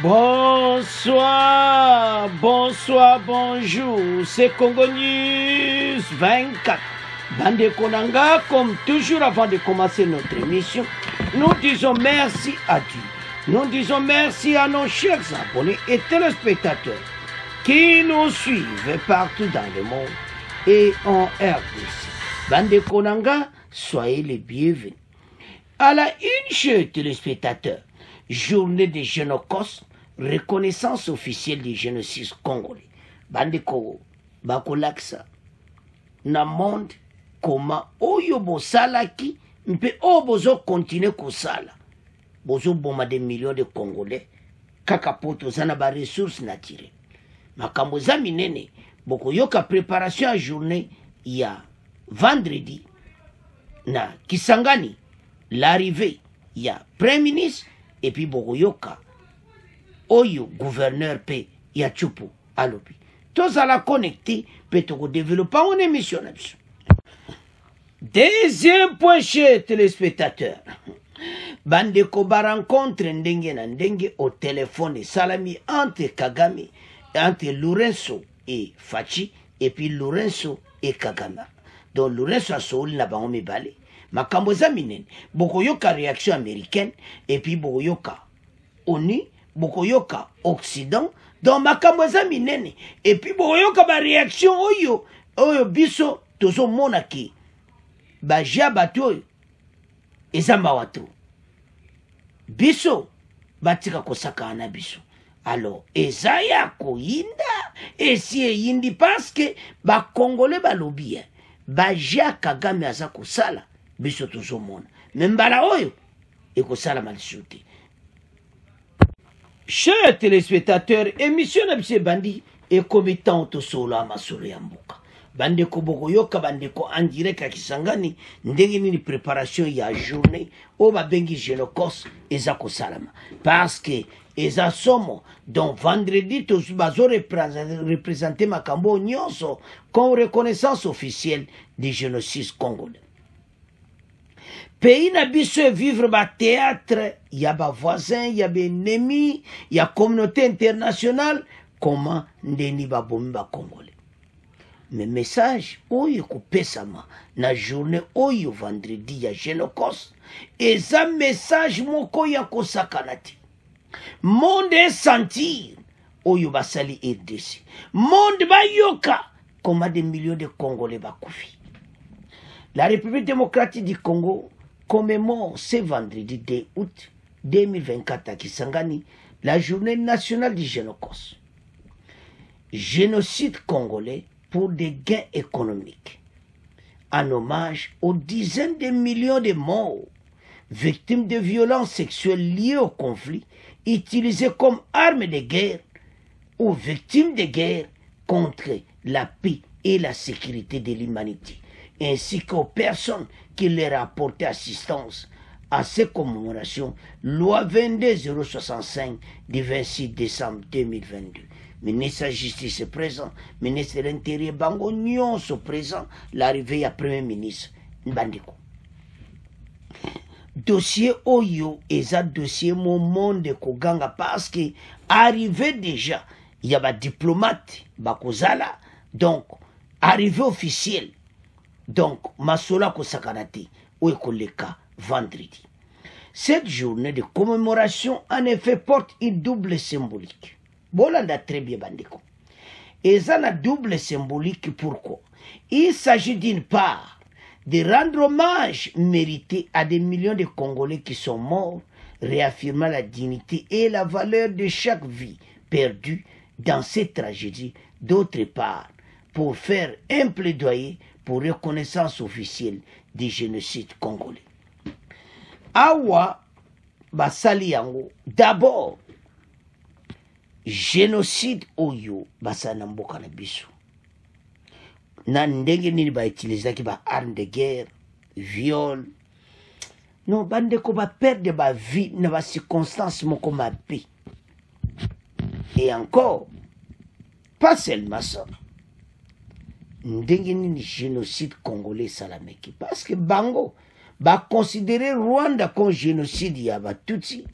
Bonsoir, bonsoir, bonjour, c'est Congo News 24. Bande Konanga, comme toujours avant de commencer notre émission, nous disons merci à Dieu. Nous disons merci à nos chers abonnés et téléspectateurs qui nous suivent partout dans le monde et en RDC. Bande Konanga, soyez les bienvenus. À la une, chers téléspectateurs, journée de Génocos, reconnaissance officielle du génocide congolais. Bandeko, bakolaksa, na monde, comment oyo bosalaki, mpe o bozo continue kosala. Bozo boma des millions de Congolais, kaka poto zana ba ressources naturelles. Makambo za minene, boko yoka préparation à journée, ya vendredi, na Kisangani, l'arrivée, ya Premier ministre, et puis Bogoyoka, Oyo, gouverneur P, Yachupu, Alobi. Tous à la connecter, peut-être développer une émission. Deuxième point chez téléspectateurs. Bandeko ba rencontre ndenge na ndenge au téléphone Salami entre Kagame, entre Lorenzo et Fachi, et puis Lorenzo et Kagame. Donc Lorenzo a souli na bango mibale. Makambo za minene, bokoyoka réaction américaine, et puis bokoyoka ONU, bokoyoka Occident, donc makambo za minene, et puis bokoyoka ba réaction oyo biso tozo monaki, ba jabatu oyo, ezamba watu, biso, batika kosaka na biso. Alors, ezaya koyinda, esi yindi parce que ba Congolais ba lobby, ba ja Kagame aza kosala, biso tozomona membala oyo ekosala malisu te. Chers téléspectateurs, émission na biso bandi ekomi tant tosolo amasolo ya mboka bandeko bokoyoka bandeko en direct ya Kisangani ndenge nini préparation ya journée oyo babengi Génocos eza kosalama parce que eza somo donc vendredi bazo représenter makambo nyonso comme reconnaissance officielle du génocide congolais. Pays na biso vivre ba théâtre, y a ba voisins, y a ba ennemis, y a communauté internationale, comment ndeni ba bomi ba Congolais. Mais message oyo kopesama na journée oyo vendredi ya Génocos, eza message moko ya kosakana te. Monde sentir oyo basali RDC. Monde ba yoka comment des millions de Congolais ba kufi. La République démocratique du Congo commémore ce vendredi 2 août 2024 à Kisangani la journée nationale du Génocos. Génocide congolais pour des gains économiques. En hommage aux dizaines de millions de morts, victimes de violences sexuelles liées au conflit, utilisées comme armes de guerre ou victimes de guerre contre la paix et la sécurité de l'humanité, ainsi qu'aux personnes qui leur apporté assistance à ces commémorations, loi 22065 du 26 décembre 2022. Ministre de la Justice est présent, ministre de l'Intérieur Bango Nyonso présent, l'arrivée à Premier ministre Mbandiko. Dossier Oyo est un dossier mon monde Koganga parce que arrivé déjà, il y a des diplomates, Bakozala, donc arrivé officiel. Donc, Masola Kosakanati, ou Ekoleka, vendredi. Cette journée de commémoration, en effet, porte une double symbolique. Bolanda très bien, Bandeko. Et ça a double symbolique, pourquoi? Il s'agit d'une part de rendre hommage mérité à des millions de Congolais qui sont morts, réaffirmant la dignité et la valeur de chaque vie perdue dans cette tragédie. D'autre part, pour faire un plaidoyer pour reconnaissance officielle du génocide congolais. Awa basali yango d'abord génocide oyo basana mboka na biso na ndenge nini ba utilisaki ba arme de guerre, viol, non bandeko ba perdre ba vie na ba circonstances moko mabe. Et encore pas seulement ça, ndenge nini génocide congolais salameki parce que bango ba considérer Rwanda comme génocide ya ba Tutsi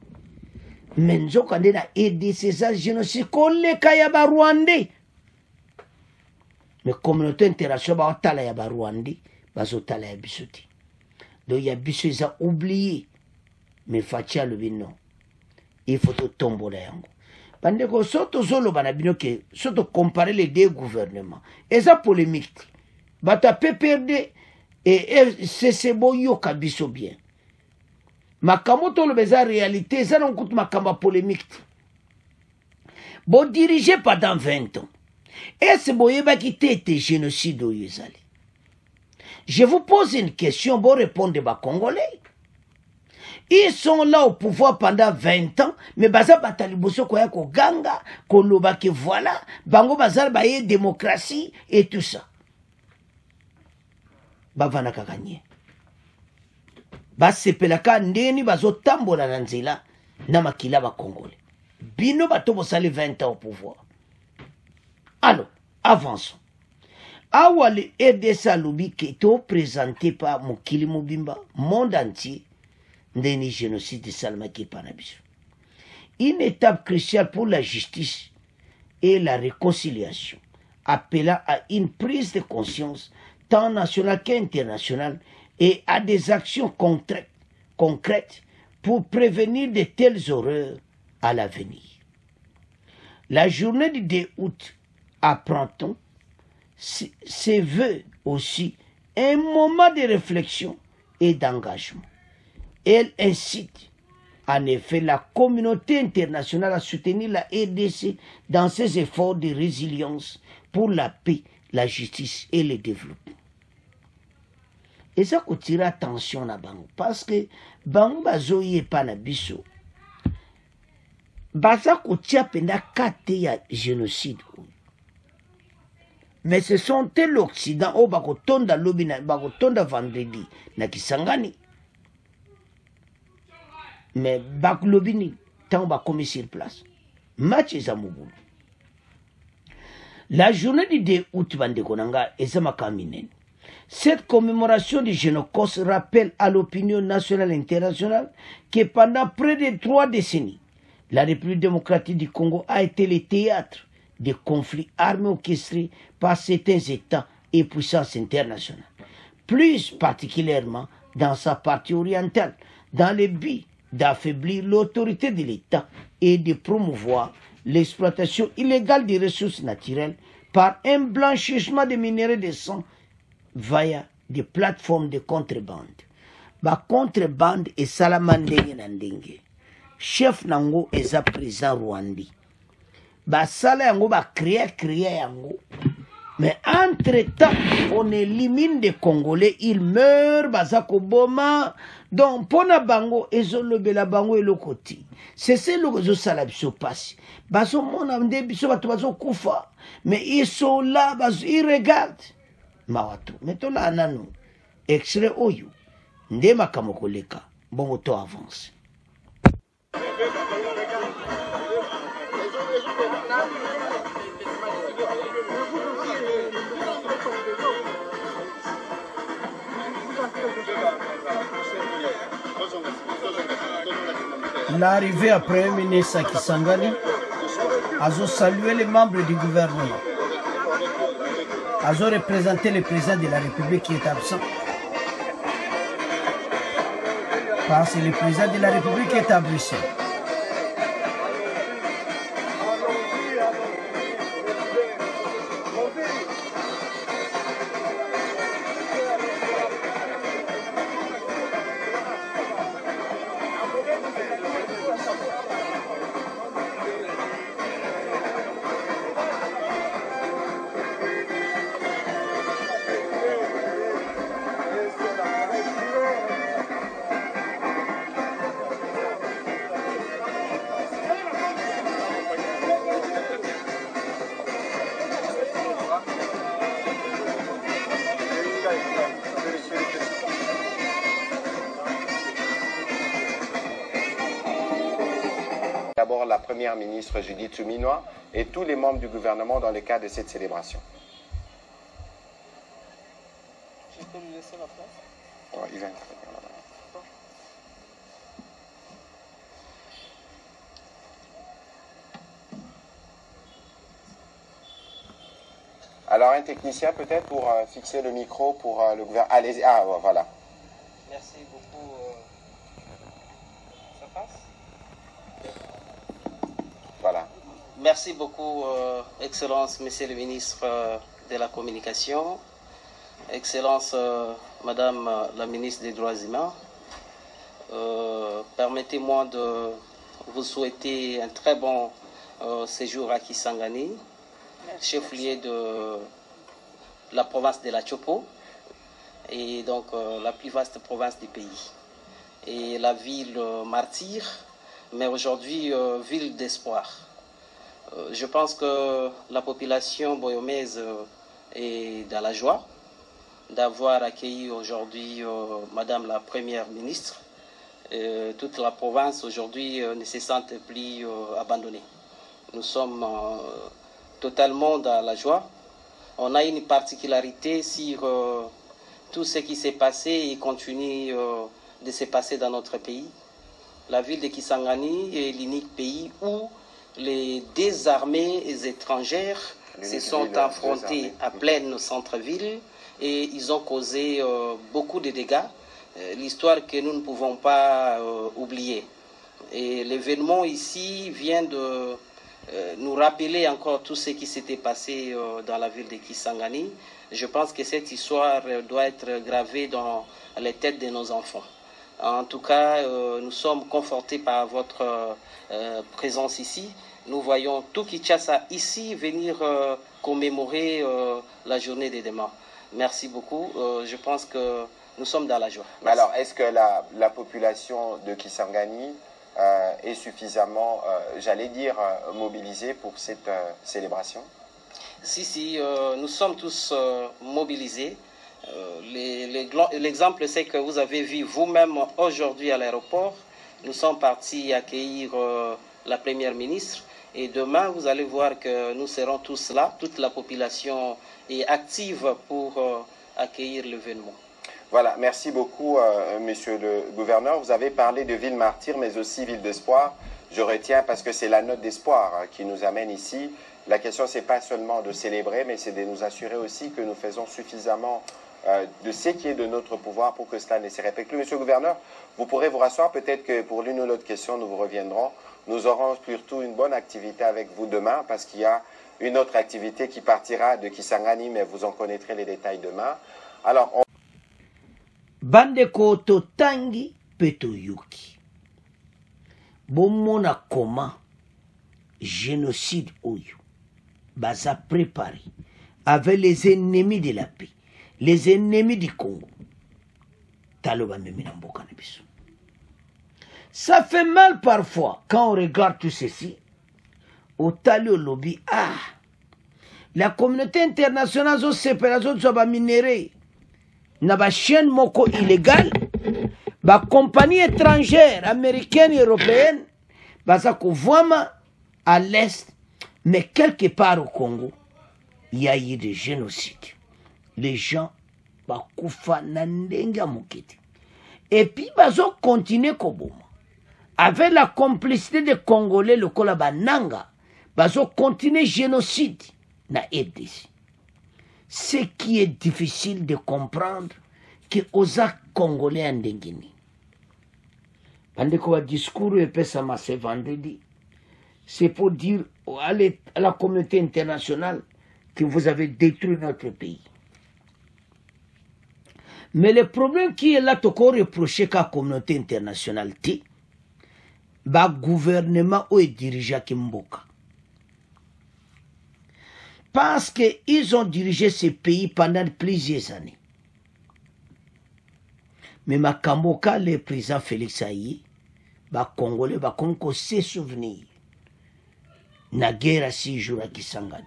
mais nzoka nde na EDC eza génocide koleka ya barwandais. Mais communauté internationale baotala ya barwandais bazotala ya biso te. Donc ya biso eza oublié. Mais Fatia alobi non, il faut totombola yango. Bandeko soto zoloba na bino ke soto comparer les deux gouvernements eza polémique te. Bata PPRD et FCC boyoka biso bien. Makambo toloba eza réalité eza na kutu makambo polémique te. Bo dirigé pendant 20 ans. Est-ce boyebaki te ete génocide oyo ezali? Je vous pose une question, bon répondre ba Congolais. Ils sont là au pouvoir pendant 20 ans, mais baza bataliboso koya ko ganga, koloba ke voilà, bango bazal baye démocratie et tout ça. Bavana kakanye. Basepelaka ndeni bazo tambola na nzela na makila ba Congolais. Bino bato bosali 20 ans au pouvoir. Alors, avançons. Awa le RDC alobi ke to présenté par Mokili Mobimba, monde entier, ndeni génocide de Salmaki Panabiso. Une étape cruciale pour la justice et la réconciliation, appelant à une prise de conscience tant nationale qu'internationale et à des actions concrètes pour prévenir de telles horreurs à l'avenir. La journée du 2 août, apprend-on, se veut aussi un moment de réflexion et d'engagement. Elle incite en effet la communauté internationale à soutenir la RDC dans ses efforts de résilience pour la paix, la justice et le développement. Et ça qu'on tire attention à Bango, parce que Bango bazoye pas na biso. Baza ko tia penda kate ya génocide. Mais ce sont l'Occident au bakotonda lobi na bakotonda vendredi na Kisangani. Mais baklobini tant ba commis sur place. Match ezamubulu. La journée du 2 août bandekonanga ezamakaminen. Cette commémoration du Génocide rappelle à l'opinion nationale et internationale que pendant près de 3 décennies, la République démocratique du Congo a été le théâtre de conflits armés orchestrés par certains États et puissances internationales, plus particulièrement dans sa partie orientale, dans le but d'affaiblir l'autorité de l'État et de promouvoir l'exploitation illégale des ressources naturelles par un blanchissement de minerais de sang via des plateformes de contrebande. La contrebande est salamandenge nandenge. Chef nango est président Rwandi. Basala yango ba créer yango. Mais entre-temps, on élimine des Congolais, ils meurent, bazako boma. Donc, pona bango, ezolobela bango elokoti. C'est ce que sala biso passe. Baso mona mde biso bato baso kufa. Mais ils sont là, ils regardent. Mawatu. Mettons là nano. Extrait oyo. Nde makamoko leka. Bon to avance. L'arrivée à Premier ministre Kisangani a salué les membres du gouvernement, a représenté le président de la République qui est absent. Parce que le président de la République est à Bruxelles. D'abord la première ministre Judith Suminwa et tous les membres du gouvernement dans le cadre de cette célébration. Je peux lui laisser la place? Ouais, il va intervenir là-bas. Alors, un technicien peut-être pour fixer le micro pour le gouvernement. Allez-y. Ah, voilà. Merci beaucoup. Ça passe? Voilà. Merci beaucoup, Excellence, Monsieur le ministre de la Communication, Excellence, Madame la ministre des Droits humains. Permettez-moi de vous souhaiter un très bon séjour à Kisangani, chef-lieu de la province de la Chopo, et donc la plus vaste province du pays. Et la ville martyre, mais aujourd'hui ville d'espoir. Je pense que la population boyomaise est dans la joie d'avoir accueilli aujourd'hui Madame la Première ministre. Toute la province aujourd'hui ne se sent plus abandonnée. Nous sommes totalement dans la joie. On a une particularité sur tout ce qui s'est passé et continue de se passer dans notre pays. La ville de Kisangani est l'unique pays où les deux armées étrangères se sont affrontées à pleine centre-ville et ils ont causé beaucoup de dégâts. L'histoire que nous ne pouvons pas oublier. Et l'événement ici vient de nous rappeler encore tout ce qui s'était passé dans la ville de Kisangani. Je pense que cette histoire doit être gravée dans les têtes de nos enfants. En tout cas, nous sommes confortés par votre présence ici. Nous voyons tout Kinshasa ici venir commémorer la journée des demain. Merci beaucoup. Je pense que nous sommes dans la joie. Merci. Alors, est-ce que la population de Kisangani est suffisamment, j'allais dire, mobilisée pour cette célébration? Si, nous sommes tous mobilisés. L'exemple, c'est que vous avez vu vous-même aujourd'hui à l'aéroport. Nous sommes partis accueillir la Première ministre. Et demain, vous allez voir que nous serons tous là. Toute la population est active pour accueillir l'événement. Voilà, merci beaucoup, monsieur le gouverneur. Vous avez parlé de ville martyre, mais aussi ville d'espoir. Je retiens parce que c'est la note d'espoir qui nous amène ici. La question, ce n'est pas seulement de célébrer, mais c'est de nous assurer aussi que nous faisons suffisamment de ce qui est de notre pouvoir pour que cela ne se répète plus. Monsieur le gouverneur, vous pourrez vous rasseoir. Peut-être que pour l'une ou l'autre question, nous vous reviendrons. Nous aurons surtout une bonne activité avec vous demain parce qu'il y a une autre activité qui partira de Kisangani, mais vous en connaîtrez les détails demain. Alors, Bandeko totangi petoyuki. Bomona koma génocide oyo. Baza préparé avec les ennemis de la paix, les ennemis du Congo. Taloba meminamboka nebiso. Ça fait mal parfois quand on regarde tout ceci. Au tali au lobby, la communauté internationale a séparé les minéraux. Na ba chaîne moko illégale, ba compagnie étrangère, américaine et européenne, baza ko vraiment à l'est, mais quelque part au Congo, il y a eu des génocides. Les gens ba kufa na ndenge mokete. Et puis bazo continuer koboma. Avec la complicité des Congolais, le kolaba nanga, bazo continuer génocide na RDC. Ce qui est difficile de comprendre que aux actes congolais en Dengini. Pendant que le discours est passé ce vendredi, c'est pour dire à la communauté internationale que vous avez détruit notre pays. Mais le problème qui est là, c'est qu'on reproche à la communauté internationale, le gouvernement ou dirigeant Kimboka. Parce qu'ils ont dirigé ce pays pendant plusieurs années. Mais Makamboka, le président Félix Aïe, les Congolais, Kongo se souvenir. Na guerre à 6 jours à Kisangani.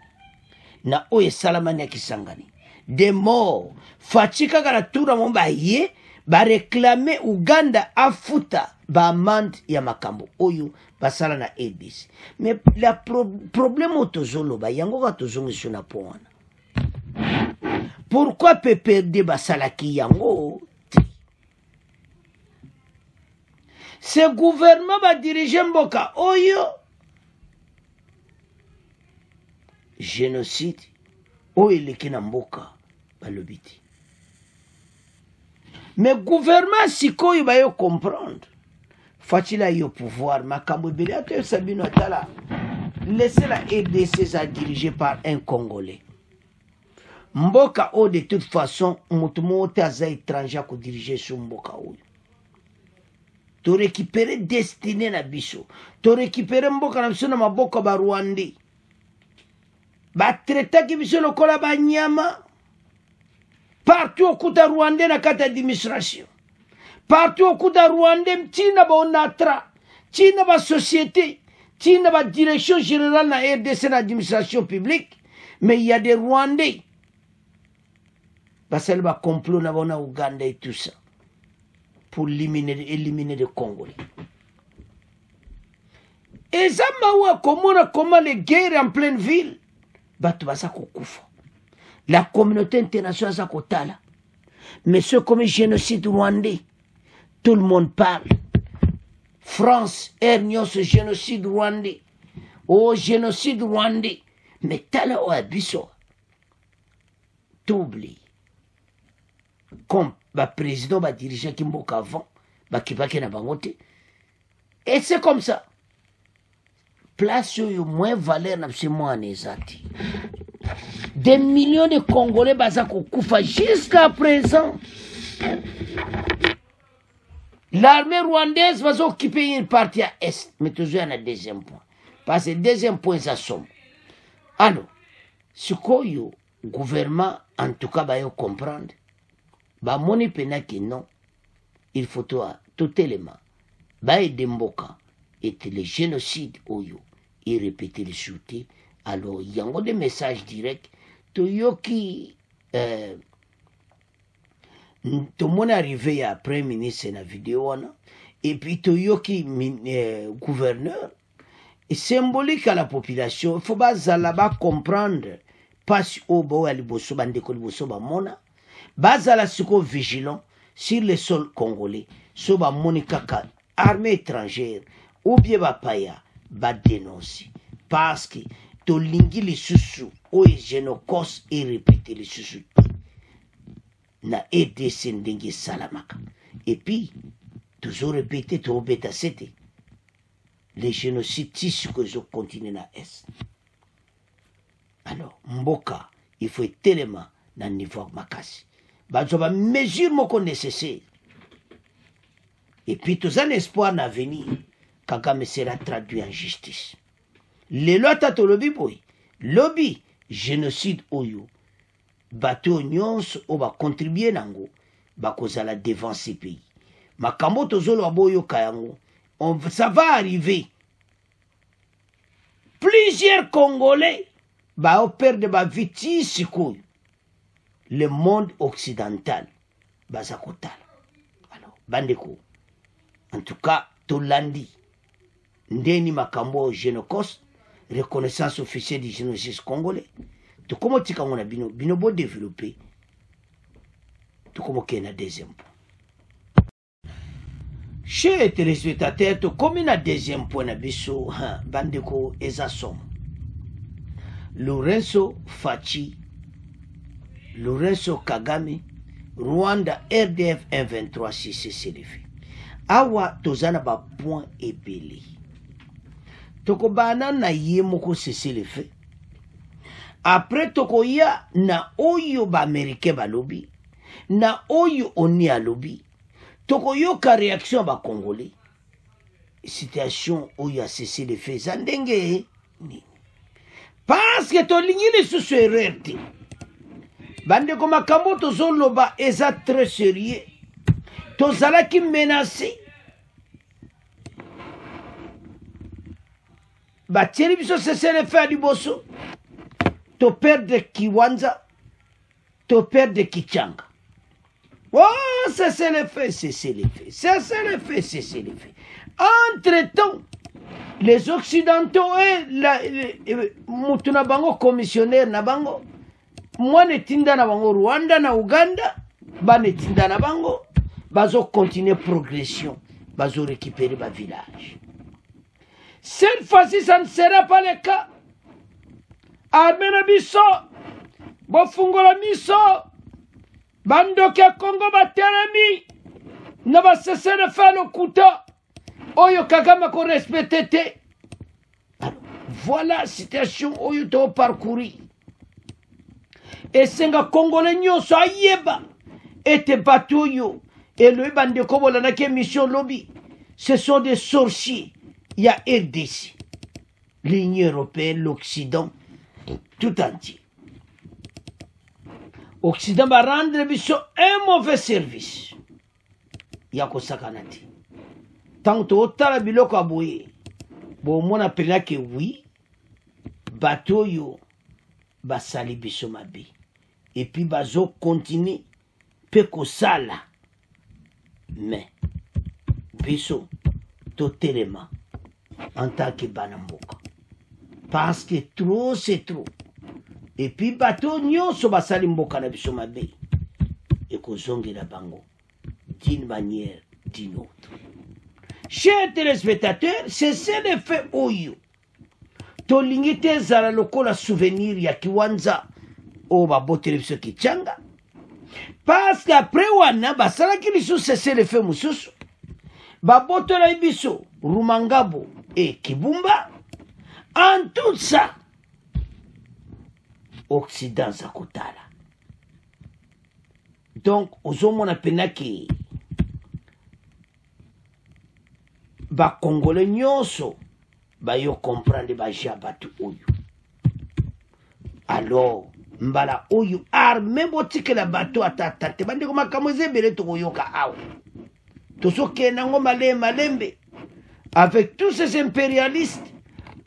Na oye salamani à Kisangani. Des morts. Fatika Garatura Mombaye, ba réclamer Uganda afuta ba amende ya makambo oyo basala na ABC. Mais le problème autozolo ba yango ka tozongi sona pona. Pourquoi PPRD basala ki yango? Ce gouvernement va diriger Mboka oyo génocide oyo eleki na mboka balobi te. Mais gouvernement sikoyo bayo comprendre fatila yo pouvoir makambo ebele atoyebisa bino atala laissez la RDC ça dirigé par un Congolais. Mboka o de toute façon moto moko aza étranger ko diriger sur mboka oyo. To récupérer destinée na biso, to récupérer mboka na biso na maboka ba Rwandais. Ba traiter ki biso lokola ba nyama. Partout au coup de Rwandais na kata administration. Partout au coup de Rwandais tina ba onatra, tina ba société, tina ba direction générale na RDC na administration publique, mais il y a des Rwandais. Basel ba complot na bona Ouganda et tout ça pour éliminer les Congolais. Et ça m'a comment les guerres en pleine ville, batu basa kokufa. La communauté internationale sa kotala. Mais ce comme génocide rwandais, tout le monde parle. France, Ernion, ce génocide rwandais. Oh, génocide rwandais. Mais tala o abisso. T'oublies. Comme le président va diriger Kimboka avant, Bakibake na bangote. Et c'est comme ça. Place yo moins valeur na moins en ezati. Des millions de Congolais bazako koufa jusqu'à présent. L'armée rwandaise va occuper une partie à Est, mais toujours un deuxième point. Parce que le deuxième point, ça somme. Alors, ce que le gouvernement, en tout cas, va comprendre, bah mon épena non, il faut tout élément, bah et Demboka, et le génocide oyo, et répéter les shooter. Alors, il y a des messages directs. Toyoki, tout le monde est arrivé après ministre dans la vidéo, et puis Toyoki, gouverneur, est symbolique à la population. Il faut pas là-bas comprendre, pas si au bout à l'Ibosso, bandeko l'Ibosso, mona, bazala siko vigilant sur le sol congolais, soba monikaka, armée étrangère, ou bien ba paya, ba dénoncer. Parce que tolingi les sous oye génocos et répéter les sous na RDC ndenge salamaka. Et puis toujours répéter to beta c'était les génocides tissus que je continue na Est. Alors mboka il faut tellement na niveau makasi bazoba mesure moko nécessaire. Et puis tous un espoir na venir Kagame sera traduit en justice. Les lois tato lobby boy, lobby génocide oyo, bateau nyons o ba contribuer nango, ba kozala devant ces pays. Makambo tozolo aboyo kayango, ça va arriver. Plusieurs Congolais ba perdre ba viti sikoyo. Le monde occidental bazakotala. Alors bandeko. En tout cas, tolandi ndeni makambo génocos reconnaissance officielle du génocide congolais. Tout comment tu as bino beau développé. Tout comment qu'il y a un deuxième point. Chez les téléspectateurs, tout comme il y a un deuxième point na biso, bandeko ezasom. Lorenzo Fachi, Lorenzo Kagame, Rwanda RDF 123 CCLF. Awa tozana ba point ébélé. Toko bana na ye moko CCLF. Après toko ya na oyo ba américain ba lobby, na oyo oni a lobby. Toko yo ka réaction ba congolais. Situation oyo a CCLF zandenge ni. Parce que to lingine sous erreur te. Bande ko makambo to zoloba eza très sérieux. Tozala qui menacé. Bateli biso CCLF a liboso. To perdre Kiwanza. To perdre Kichanga. Oh, CCLF. Entre-temps, les Occidentaux et Mutuna Bango commissionnaire na bango. Moi ne tinda na bango Rwanda na Uganda. Ba ne tinda na bango. Bazo continuer progression. Bazo récupérer ma village. Cette fois-ci, ça ne sera pas le cas. Armée Nabiso, bofungola miso bandoke Congo batelemi na basesele fa lokuta oyo Kagame ko respecté te. Alors voilà situation oyo to parcourir et senga congolais nyonso ayeba ete bato yo et le bande ko bolana ke mission lobby ce sont des sorciers. Il y a RDC, l'Union européenne, l'Occident, tout entier. L'Occident va rendre un mauvais service. Il y a quoi ça canati. Tant que tu biloko aboye, bon mon appelle que oui, bateau yo, basali biso mabe. Et puis bazo continue, peko sala. Mais, biso, totalement. En tant que Banamboka. Parce que trop, c'est trop. Et puis, bateau, nyonso basali mboka na biso mabe. Et kozongi la bango. D'une manière, d'une autre. Chers téléspectateurs, c'est ça l'effet oyo. Tolingi te zala lokola souvenir ya kiwanza. O babotere biso kichanga. Parce qu'après wana, basala ki biso c'est l'effet mususu. Babotere biso, Rumangabo et Kibumba, en tout ça, Occident Zakotala. Donc, aux hommes on appelle que ba Congolais nyonso ba yo comprendre ba jabatu oyo. Alors, mbala oyo arme botike la bateau atatante bande ko makamweze bele to yoka awa. Toso kenango malembe. Avec tous ces impérialistes,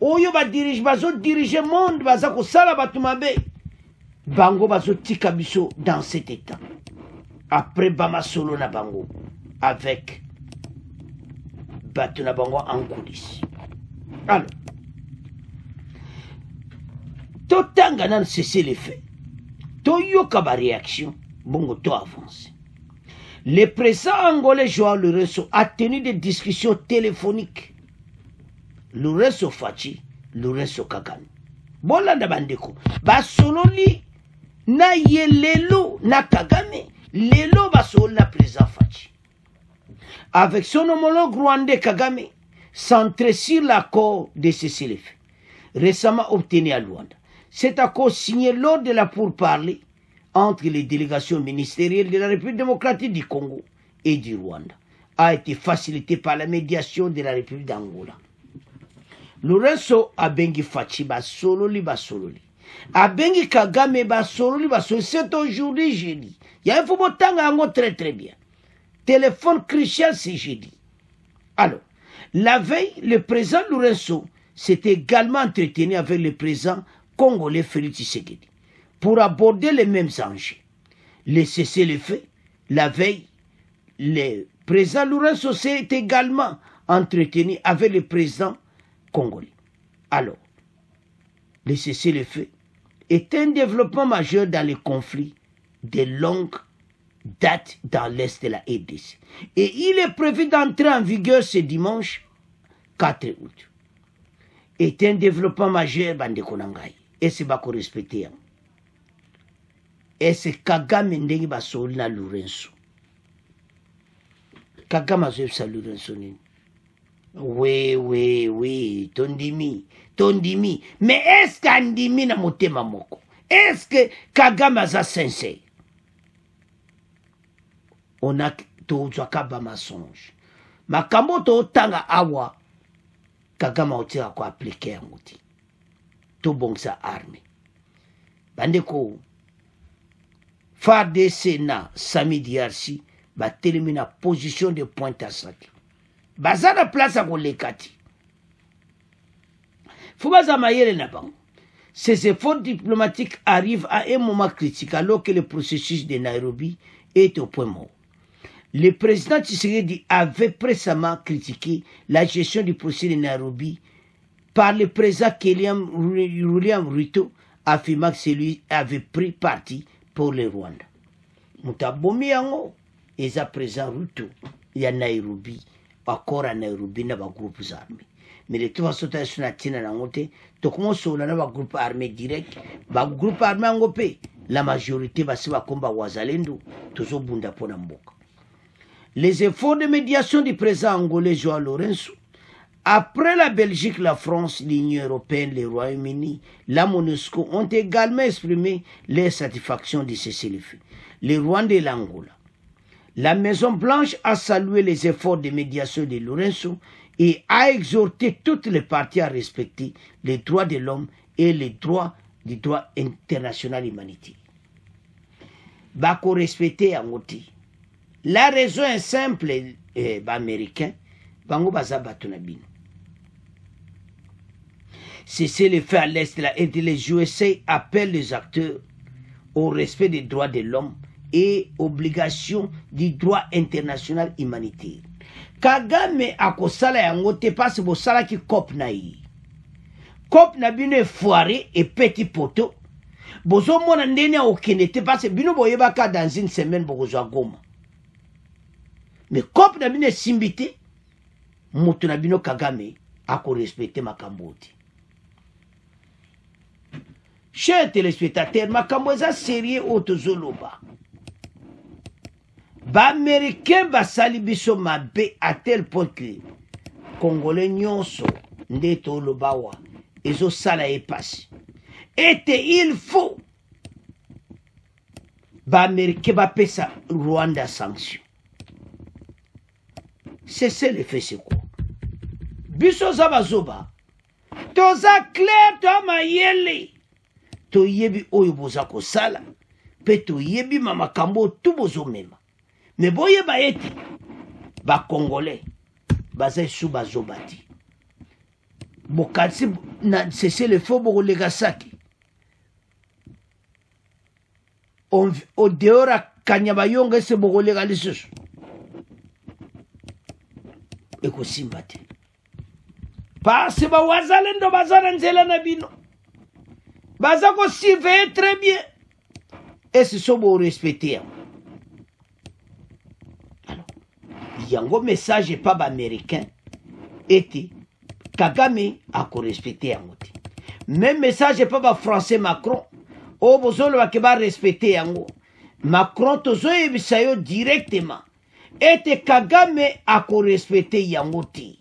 oyo ba dirige bazo diriger monde baza ko sala batumabe. Bango bazo tika biso dans cet état. Après bama solo na bango avec batu na bango en coulisses. Alors, totanga nan cesser les faits. Toyoka ba réaction, bongo to avance. Le président angolais Joao Lourenço a tenu des discussions téléphoniques. Lourenço Fachi, Lourenço Kagame. Bolanda bandeko. Basololi na yelelo na Kagame. Lelo basol na président Fachi. Avec son homologue rwandais Kagame, centré sur l'accord de cessez-le-feu, récemment obtenu à Luanda. Cet accord signé lors de la pourparlers entre les délégations ministérielles de la République démocratique du Congo et du Rwanda a été facilité par la médiation de la République d'Angola. Lourenço a bengi Fachi basololi. A bengi Kagame basololi. C'est aujourd'hui jeudi. Il y a un faux tango très très bien. Téléphone crucial c'est jeudi. Alors, la veille, le président Lourenço s'est également entretenu avec le président congolais Félix Tshisekedi pour aborder les mêmes enjeux. Le cessez-le-feu, la veille, le président Lourenço s'est également entretenu avec le président congolais. Alors, le cessez-le-feu est un développement majeur dans les conflits de longue date dans l'est de la RDC. Et il est prévu d'entrer en vigueur ce dimanche 4 août. Est un développement majeur, bande konangai. Et c'est pas qu'on respecte. Et c'est Kagame ndengi basoli na Lourenço. Kagame azwe sa Lourenço nini. Oui, tondimi. Mais est-ce qu'andimi na motema moko? Est-ce que Kagame aza sincère? On a tozwa kaba mensonge. Makambo to tanga awa Kagame otira ko appliquer ngoti. To bongsa armée. Bandeko FARDC na Sami Diarsi ba termina position de pointe à sac. Bazana place à kolekati. Fubaza mayele na bango. Ces efforts diplomatiques arrivent à un moment critique alors que le processus de Nairobi est au point mort. Le président Tshisekedi avait récemment critiqué la gestion du processus de Nairobi par le président William Ruto, affirmant que celui avait pris parti pour le Rwanda. Mutabomi yango, eza président Ruto, ya Nairobi, accord à Nairobi na ba groupes armés. mais de toute façon ta suna tina na ngote to komo so na ba groupe armé direct ba groupe armé ngopé la majorité va se va komba wazalendo tozo bunda pona mboka. Les efforts de médiation du président angolais João Lourenço, après la Belgique, la France, l'Union européenne, le Royaume-Uni, la MONUSCO ont également exprimé leur satisfaction de cessez-le-feu. Le Rwanda et l'Angola. La Maison-Blanche a salué les efforts de médiation de Lourenço et a exhorté toutes les parties à respecter les droits de l'homme et les droits du droit international humanitaire. Bako respecter Angoti. La raison est simple, américain, bango baza batunabino. C'est le fait à l'Est et les USA appellent les acteurs au respect des droits de l'homme et obligation du droit international humanitaire. Kagame akosala yango te parce que sala ki cop na yi. Cop na bino foiré et petit poteau. Bozo mona ndene okende te parce que bino boyeba ka dans une semaine bokozwa Goma. Mais cop na bino simbité, moto na bino Kagame ako respecter makambo te. Chers téléspectateurs, makambo eza sérieux otozoloba. Ba américain basali biso mabe à tel point que Congolais nyonso nde toloba wa ezo sala epasi. Ete il faut ba américain ba pesa Rwanda sanction. C'est le fait c'est quoi? Biso zabazoba. Toza clair to mayele. To yebi oyo boza ko sala. Pe to yebi mamakambo tout bozo mema. Mais boye ba eti ba Congolais baza sous bazobati. Bokatsi na cessez le feu boko legasaki. Au dehors kanyabayonga se boko legalisus. Eko simbate. Parce ba wazalendo bazana nzela na bino. Baza ko surveiller très bien. Et ce sont beau respecter. Alors, yango message pas américain était Kagame a ko respecter yango. Même message pas ba français Macron. O bozolo ba ke ba respecter yango. Macron tozo yebisayo directement. Ete Kagame a ko respecter yango ti.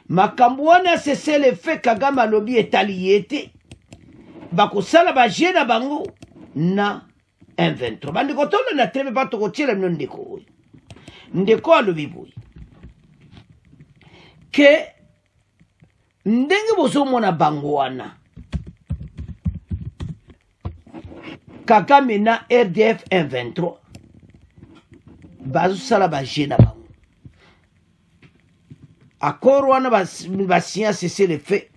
Makambo wana c'est le fait Kagame alobi etaliete. Bako sala ba jena bango na M23. Bandiko tolo na trebe pa toko tshela mno ndeko oyo. Ndeko alobi boy. Ke ndenge bozo mona bango wana. Kagame na RDF M23. Bazo sala ba jena bango. Akoro wana ba science c'est le fait.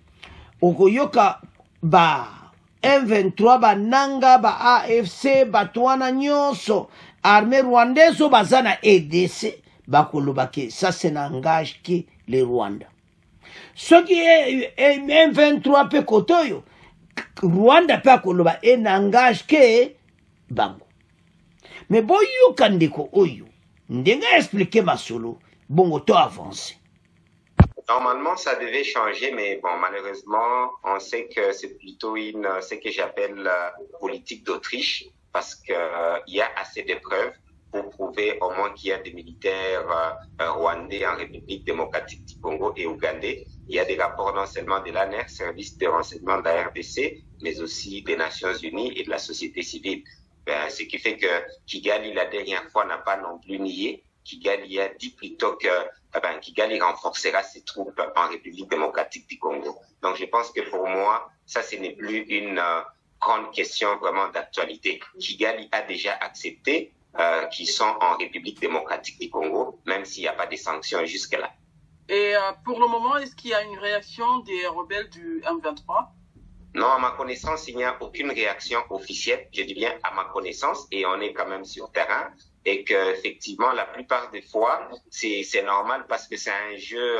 Okoyoka ba M23 ba nanga ba AFC ba tuana nyonso armée rwandaise bazana EDC ba kolobake ça c'est n'engage que le Rwanda. Ce qui est M23 pe kotoyo Rwanda pe koloba n'engage que bango. Mais boyo kandeko oyo ndenga expliquer masolo bongo to avancer. Normalement, ça devait changer, mais bon, malheureusement, on sait que c'est plutôt ce que j'appelle la politique d'Autriche, parce que il y a assez de preuves pour prouver au moins qu'il y a des militaires rwandais en République démocratique du Congo et ougandais. Il y a des rapports non seulement de l'ANR, service de renseignement de la RDC, mais aussi des Nations Unies et de la société civile. Ce qui fait que Kigali, la dernière fois, n'a pas non plus nié. Kigali a dit plutôt que Kigali renforcera ses troupes en République démocratique du Congo. Donc je pense que pour moi, ça ce n'est plus une grande question vraiment d'actualité. Kigali a déjà accepté qu'ils sont en République démocratique du Congo, même s'il n'y a pas de sanctions jusque-là. Et pour le moment, est-ce qu'il y a une réaction des rebelles du M23? Non, à ma connaissance, il n'y a aucune réaction officielle, je dis bien à ma connaissance, et on est quand même sur terrain. Et que effectivement la plupart des fois c'est normal parce que c'est un jeu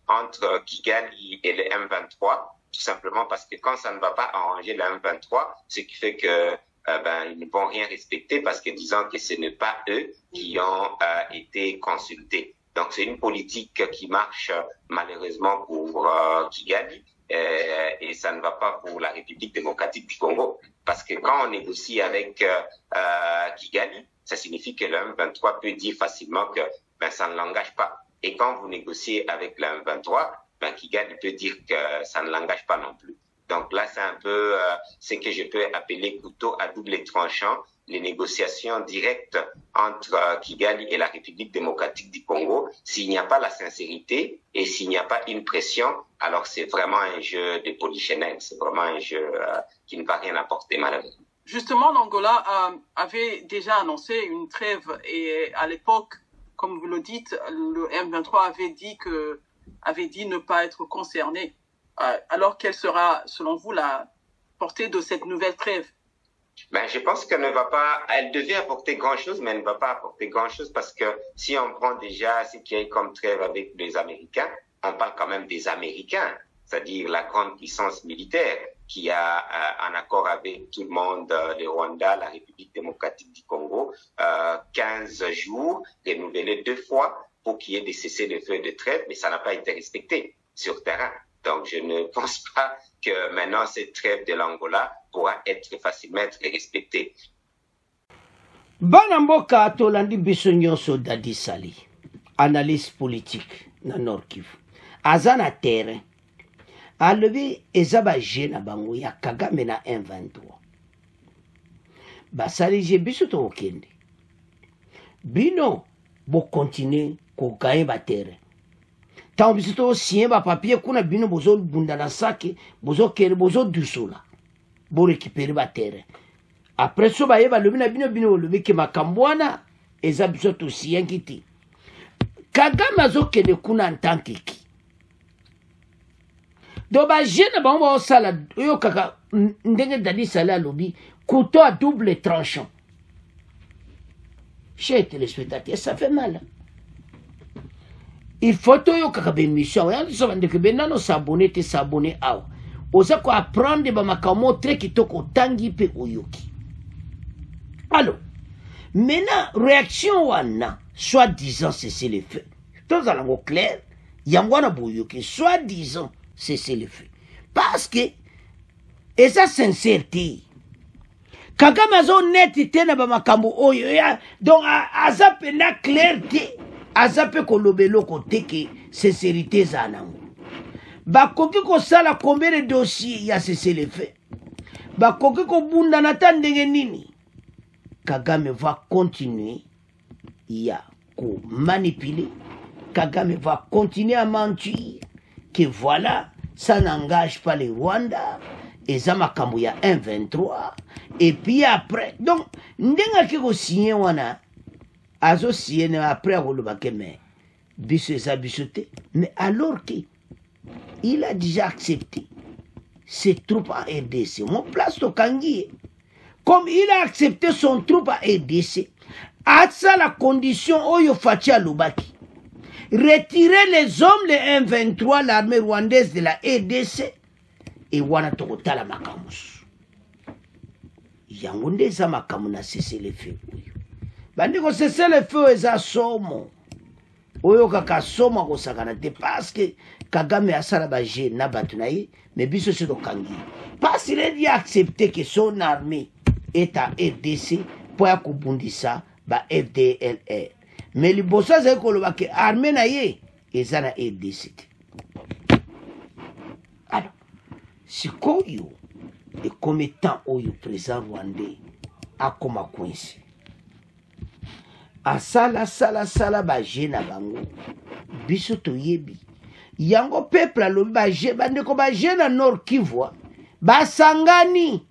entre Kigali et le M23, tout simplement parce que quand ça ne va pas arranger le M23, ce qui fait que ils ne vont rien respecter parce que disant que ce n'est pas eux qui ont été consultés. Donc c'est une politique qui marche malheureusement pour Kigali et ça ne va pas pour la République démocratique du Congo. Parce que quand on négocie avec Kigali, ça signifie que le M23 peut dire facilement que ça ne l'engage pas. Et quand vous négociez avec le M23, Kigali peut dire que ça ne l'engage pas non plus. Donc là, c'est un peu ce que je peux appeler couteau à double tranchant, les négociations directes entre Kigali et la République démocratique du Congo. S'il n'y a pas la sincérité et s'il n'y a pas une pression, alors c'est vraiment un jeu de polichinelle. C'est vraiment un jeu qui ne va rien apporter malheureusement. Justement, l'Angola avait déjà annoncé une trêve et à l'époque, comme vous le dites, le M23 avait dit ne pas être concerné. Alors, quelle sera, selon vous, la portée de cette nouvelle trêve? Je pense qu'elle ne va pas, elle devait apporter grand-chose, mais elle ne va pas apporter grand-chose parce que si on prend déjà ce qu'il y a comme trêve avec les Américains, on parle quand même des Américains, c'est-à-dire la grande puissance militaire qui a un accord avec tout le monde, le Rwanda, la République démocratique du Congo, 15 jours, renouvelés 2 fois pour qu'il y ait des cessez-le-feu de trêve, mais ça n'a pas été respecté sur terrain. Donc, je ne pense pas que maintenant cette trêve de l'Angola pourra être facilement respectée. Bana mboka tolandi biso nyonso Dadi Sali, analyse politique na Nord Kivu. Aza na terrain. Alobi ezaba jena bango ya Kagame na M23. Basali je biso to okende. Bino bo continuer ko gagne ba terrain. Tant biso to sien ba papier kuna bino bozo bunda na sake, bozo kere bozo dusula. Bo récupérer ba terrain. Après ça ba yeba lobi na bino lobi ke makambwana eza biso to sien kiti. Kagame azokende kuna ntankiki. Donc, jeune bango sala yo kaka ndenge Dadi Sali alobi couteau à double tranchant. Chers téléspectateurs, ça fait mal. Il faut que yo kaka bémission. Ya so bande ke benano s'abonner te s'abonner awa. Oza ko apprendre ba makamo très kitoko tangi pe oyoki. Alors, maintenant réaction wana soi-disant cesser les feux. Tous alango clair, yangwana boyoki soi-disant cesser le feu. Parce que, et ça sincérité, Kagame azo neti tena ba makambo oyo ya, donc azape na clarté, azape kolobelo kote ke sincérité zanango. Bakoki ko sala combien de dossiers ya cesser le feu. Bakoki ko bunda na tandenge nini. Kagame va continuer ya ko manipuler. Kagame va continuer à mentir. Que voilà, ça n'engage pas les Rwanda, et ça m'a ya 1-23, et puis après, donc, n'denga ki ko signé wana, azo signé après à Rolobake, mais, biso ça bisoté, mais alors qu'il a déjà accepté ses troupes à RDC, mon place au Kangi, comme il a accepté son troupe à RDC, à ça la condition oyo fatia Lubaki. Retirer les hommes, les M23, l'armée rwandaise de la RDC, et wana tokota la makamus. Yangonde za makamuna cesser le feu. Bandi ko cesser le feu eza somo. Oyo kaka somo ko sakana te parce que Kagame asala ba je na batunayi, mais biso se do kangi. Parce qu'il a dit accepter que son armée est à RDC pour ya kubundisa ba FDLR. Mais les bossa c'est que l'armée na ye eza na RDC. Alors, si koyo et comme étant oyo président rwandais a comme coincé. A sala ba jena bango biso to yebi. Yango peuple alobi ba je bande ko ba jena Nord Kivu ba sangani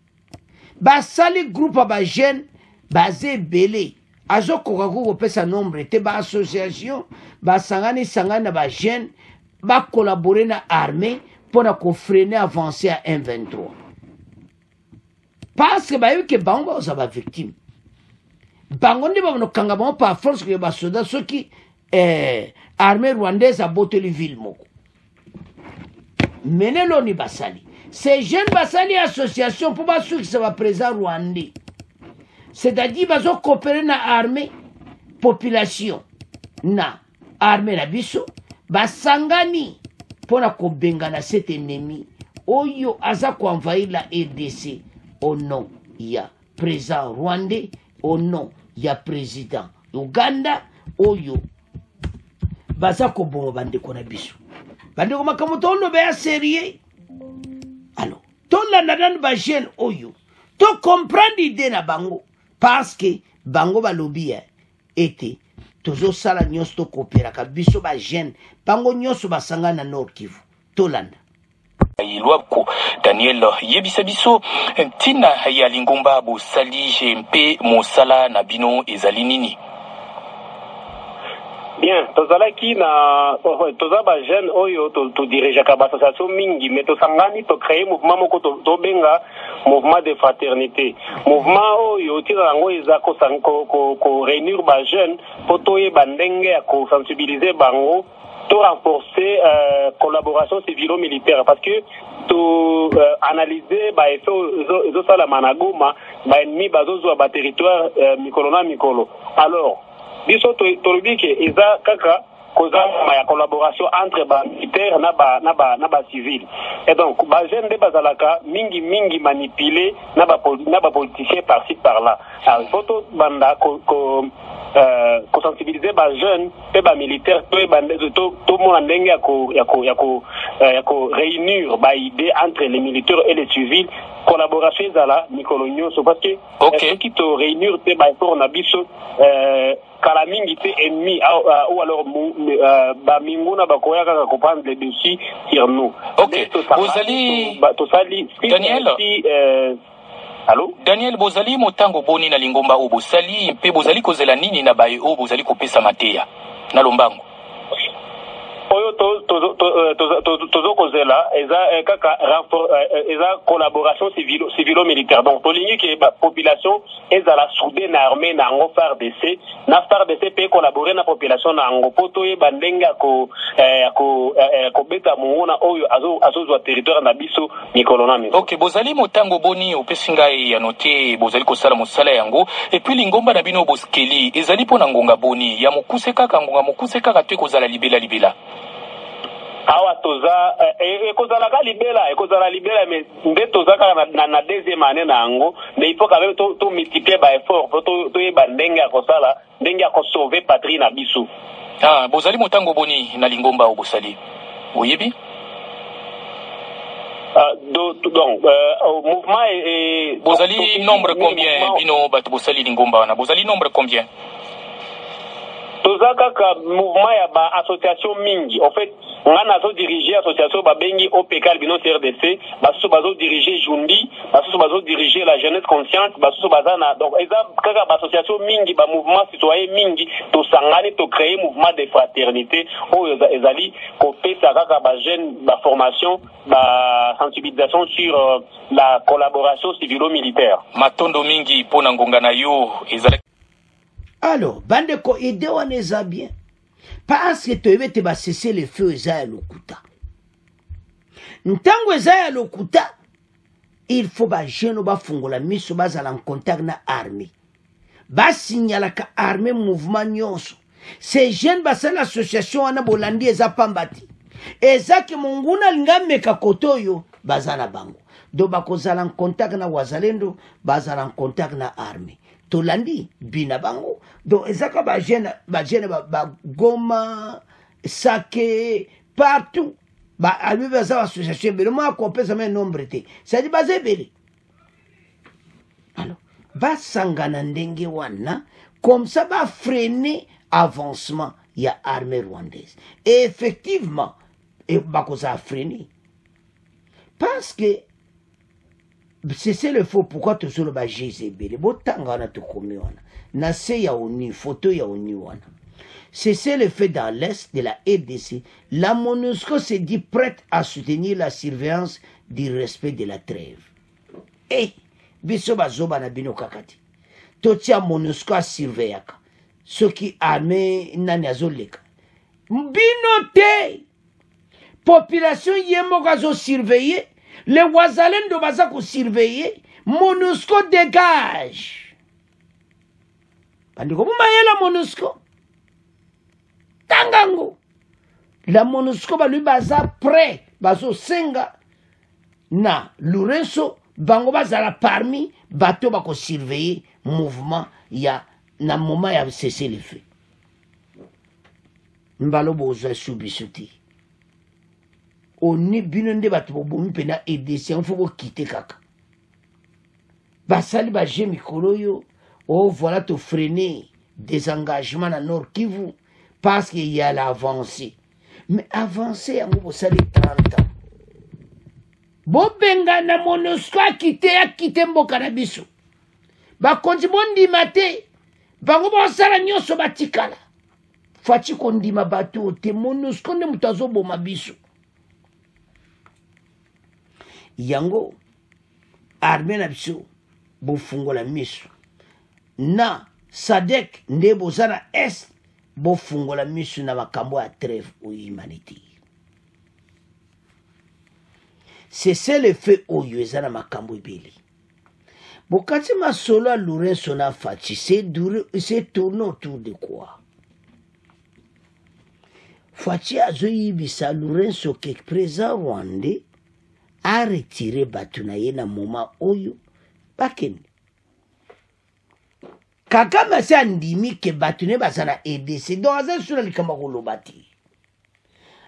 ba sali groupe ba jeune basé belé. Azo kokaku pesa nombre te ba association ba sangani na ba jeune ba collaborer na armée pour ko freiner avancer à M23 parce que ba yu ke bango za ba victime bango ndi ba no kanga ba par force que ba soda soki armée rwandaise a boteli ville moko menelo ni basali ces jeunes basali association pour ba soki ça va présent rwandais. C'est-à-dire qu'ils ont coopéré dans l'armée, population, na armée na biso basangani pona kobengana cet ennemi oyo aza ko envahir la RDC au nom ya président rwandais au nom ya président Uganda oyo baza ko bongo bandeko na biso bandeko makambo tono be sérieux alors tolanda dan ba jeune oyo to comprendre idée na bango parce que bango balobi ete tozo sala nyonso to kopera biso ba jeune bango nyonso basangana na Nord Kivu tolanda Ilwako Daniel yebisa biso ntina ya lingomba bosali mpe mosala na bino ezali nini. Bien, tozalaki na tozaba jeune oyo to dirigeaka ba association mingi mais to sangani to créer mouvement moko to benga mouvement de fraternité. Mouvement oyo tira ngo eza ko réunir ba jeune po toyeba ndenge ya ko sensibiliser bango to renforcer collaboration civilo-militaire parce que to analyser ba effet zo sala managoma ba ennemi bazozwa ba territoire mikolo na mikolo. Alors biso tolobi ke eza kaka kozama ya collaboration entre ba militaire na ba civil et donc ba jeune de bazalaka mingi manipuler na ba politicien par-ci par-là. Alors photo banda ko sensibiliser ba jeune pe ba militaire to mo ndenge ya ko réunir ba idée entre les militaires et les civils collaboration zala nikolonyo so parce que ce qui to réunir te ba pour na biso kala mingi te ennemi ou alors ba minguna ba koya kaka ko prendre les dessus sur nous. OK. Bozali Daniel Allô Daniel bozali motango boni na lingomba o bosali mpe bozali kozela nini na baye o bozali kopesa mateya na lombango oyo tozo kozela eza kaka eza collaboration civilo-militaire donc tolingi ke population ezala soudée na armée na ngo FARDC na FARDC pe collaborer na population na ngo poto ye bandenge ko beta mona oyo azozwa territoire na biso mikolo na mikolo. OK bozali motango boni opesinga ya noter bozali kosala mosala yango et puis lingomba na bino boskeli ezali pona ngonga boni ya mokuse kaka ngonga mokuse kaka te kozala libela awa toza ekozala libela mais nde toza kaka na deuxième année na yango mais il faut quand même to multiplier ba effort to yeba ndenge ya kosala ndenge ya sauver patrie na biso. Bozali motango boni na lingomba o bosali oyebi donc mouvement bozali nombre combien bino bat bosali lingomba wana bozali nombre combien toza kaka mouvement ya ba association mingi en fait ngana zo diriger association ba bengi OPK bino CRDC baso bazo diriger Jundi baso bazo diriger la jeunesse consciente baso bazana donc eza kaka ba association mingi ba mouvement citoyen mingi to sangani to créer mouvement de fraternité o ezali ko pesa kaka ba jeune ba formation ba sensibilisation sur la collaboration civilo-militaire matondo mingi pona ngonga na yo ezali. Alors, bande ko ide wana eza bien. Parce que toyebe te ba cesser le feu eza ya lokuta. Ntango eza ya lokuta, il faut ba jeune ba fungola miso bazala en contact na armée. Ba signala ka armée mouvement nyonso. Ces jeunes basala association wana bolandi eza pambati. Eza ki munguna lingameka kotoyo bazana bango. Do bakozala en contact na wazalendo, bazala en contact na armée. Tolandi bina bango donc ezaka ba jeune ba Goma Sake partout ba aluba za association bele mo akopesa men nombre te ça dit bazé bele alors ba sangana ndenge wana comme ça ba freiner avancement ya armée rwandaise et effectivement et ba ko ça freiner parce que c'est le faux pourquoi tu solo ba Jezebel botanga na to komiona na se ya oni photo ya oni wana c'est le fait dans l'est de la RDC la MONUSCO se dit prête à soutenir la surveillance du respect de la trêve et biso bazoba na bino kakati to tia MONUSCO a surveillaka ce qui armé nani azoleka bino te population yemo gazo surveiller. Les Wazalendo baza ko surveiller, MONUSCO dégage. Bandiko mumayela MONUSCO. Tanga ngango la MONUSCO ba lui baza prêt bazo senga na Lourenço bango bazala parmi bato bako surveiller mouvement ya na moment ya cesser le feu mbalo bozo subisuti oni bino nde bato bobomi pena EDC on faut bo quitter kaka basali ba je mikolo yo oh voilà te freiner des engagements dans Nord Kivu parce qu'il y a l'avancée mais avancée yango bosali 30 ans bobenga na MONUSCO akite mboka na biso bakonzi bondima te bango bosala nyonso batikala faci kondima bato te MONUSCO nde moto azoboma biso yango arme na biso bofungola miso na SADC nde boza na est bofungola miso na makambo ya trêve humanitaire c'est le fait oyo eza na makambo ebele bokati masolo ya Lourenço na Faci c'est tourné autour de quoi Faci azoyibisa Lourenço ke président rwandais a retiré bato na ye na moment oyo bakende Kagame se andimi ke bato ne baza na EDC donc aza suna likamba koloba te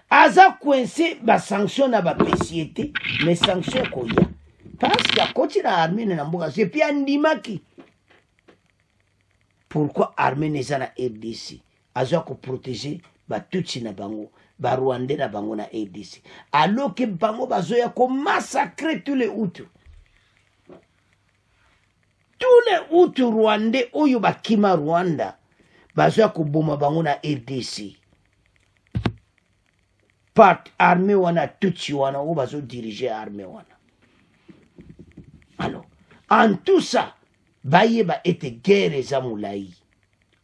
aza coincé basanction na bapesi te mais sanction koya parce que akoti na armée na mboka et puis andimaki pourquoi armée neza na RDC aza ko protéger batutsi na bango barwandais na bango na RDC alors que bango bazoya ko massacrer tous les Hutus rwandais oyo bakima Rwanda bazoya ko boma bango na RDC part armée wana tutsi wana o bazo diriger armée wana alors en tout ça bayeba ete guerre eza molai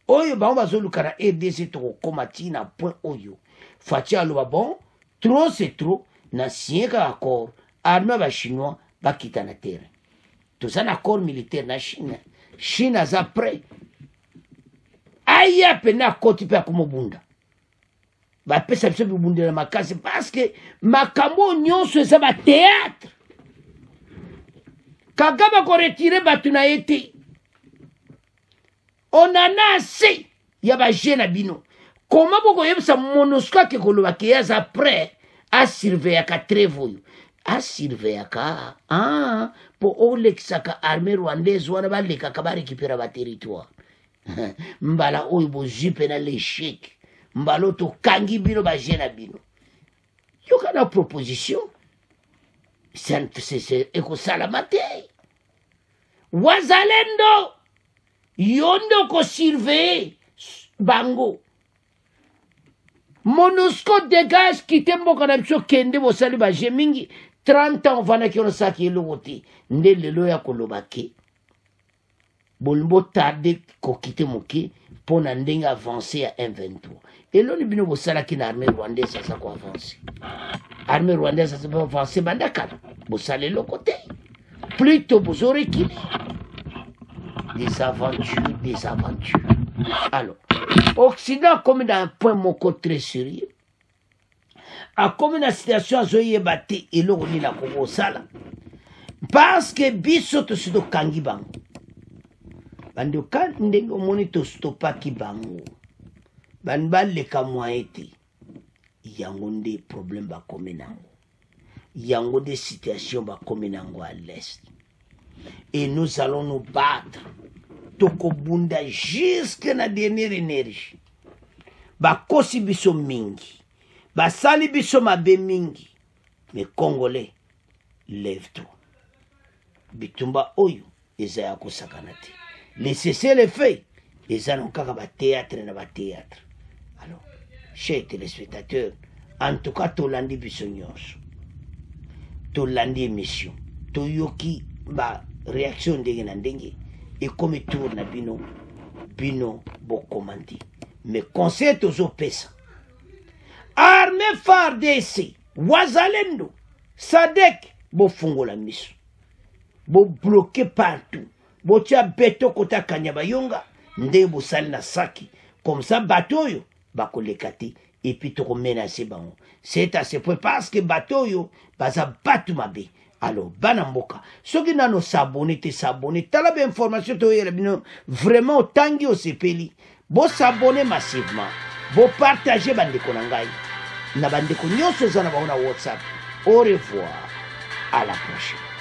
oyo bango bazoluka na RDC tokokoma ntina point oyo Faci aloba bon trop c'est trop na signé ka accord armée bachinois bakita na terrain toza na accord militaire na Chine aza prêt aya pena akoti mpe akomobunda bapesa biso bibundela makasi parce que makambo nyonso eza batéâtre Kagame akoretire bato na ye te on en a assez ya baje na bino koma bokoyebisa MONUSCO ake koloba ke ye aza prêt asurveillaka trêve oyo asurveillaka mpo olekisaka armée rwandaise wana balekaka barécupéra baterritoire mbala oyo bozwi pena l'échec mbala oyo tokangi bino baje na bino yoka na proposition ekosalama te wazalendo yo nde okosurveille bango MONUSCO dégage kite mboka na biso kende bosali baje mingi 30 ans vanaki ono saki eloko te nde lelo ya koloba ke bolimbo tarde kokite moke mpo na ndenge avance ya M23 eloni bino bosalaki na armée rwandaise aza koavance armée rwandaise aza koavance bandakala bosala eloko te plutôt bozorekile des aventures alors Occident comme dans un point moko très sérieux a comme na situation azoyeba te eloko nini akokosala parce que biso tosi tokangi bango bandoka ndenge omoni tostopaki bango bani baleka moyen te yango nde problème bakomi nango yango nde situation bakomi nango à l'est et nous allons nous battre tokobunda jusque na dernière énergie bakosi biso mingi basali biso mabe mingi mais congolais lève-toi bitumba oyo eza ya kosakana te laissez le fait eza na kaka batéâtre na batéâtre alors chers téléspectateurs en tout cas tolandi biso nyonso tolandi émission toyoki ba réaction ndenge na ndenge ekomi tour na bino bokomandi mais conseil tozopesa armée FARDC wazalendo SADC bofungola miso bobloqué partout botia beto kota Kanyabayonga nde bosali na Saki comme ça bato oyo bakoleka te et puis to menacer bango. C'est à ce point parce que bateau yo baza batu mabe. Alors banamboka soki nano s'abonner te s'abonner tala ba information to yela bino vraiment tangi o sepeli bo s'abonner massivement bo partager bandeko na ngai na bandeko nyonso za na ba na WhatsApp. Au revoir, à la prochaine.